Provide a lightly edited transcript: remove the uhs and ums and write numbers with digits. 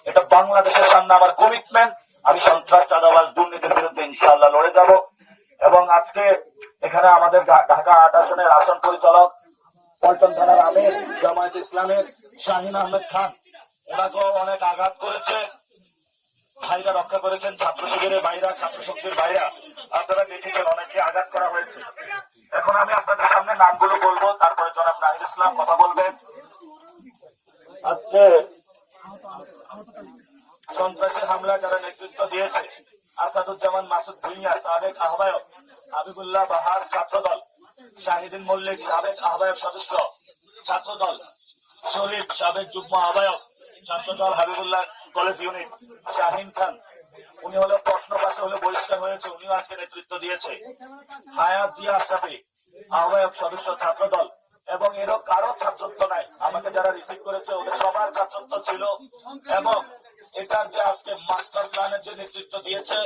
এটা বাংলাদেশের সামনে আমার কমিটমেন্ট। আমি সন্ত্রাস, চাঁদাবাজ, দুর্নীতির বিরুদ্ধে ইনশাআল্লাহ লড়ে যাব। এবং আজকে এখানে আমাদের ঢাকা ৮ আসনের আসন পরিচালক পল্টন থানার আমির জামায়াত ইসলামের শাহিন আহমেদ খান, ওনাকেও অনেক আঘাত করেছে, ভাইরা রক্ষা করেছেন, ছাত্র শিবিরের ভাইরা, ছাত্র শক্তির ভাইরা, আপনারা দেখেছেন অনেককে আঘাত করা হয়েছে। এখন আমি আপনাদের সামনে নামগুলো বলবো, তারপরে জনাব নাহিদ ইসলাম কথা বলবেন। আজকে সন্ত্রাসী হামলা যারা নেতৃত্ব দিয়েছে: আসাদুজ্জামান মাসুদ ভুঁইয়া, সাবেক আহ্বায়ক; হাবিবুল্লাহ বাহার, ছাত্রদল; শাহিদিন মল্লিক, সাবেক আহ্বায়ক সদস্য, ছাত্রদল; শরীফ, সাবেক যুগ্ম আহ্বায়ক, ছাত্রদল, হাবিবুল্লাহ কলেজ ইউনিট; শাহিন খান, উনি হলো প্রশ্ন পাশে হলে বহিষ্কার হয়েছে, উনিও আজকে নেতৃত্ব দিয়েছে; হায়াত জিয়া আশরাফি, আহ্বায়ক সদস্য, ছাত্রদল। এবং এরও কারো ছাত্রত্ব নাই, আমাকে যারা রিসিভ করেছে ওদের সবার ছাত্রত্ব ছিল। এবং এটার যে আজকে মাস্টার প্ল্যানের যে নেতৃত্ব দিয়েছে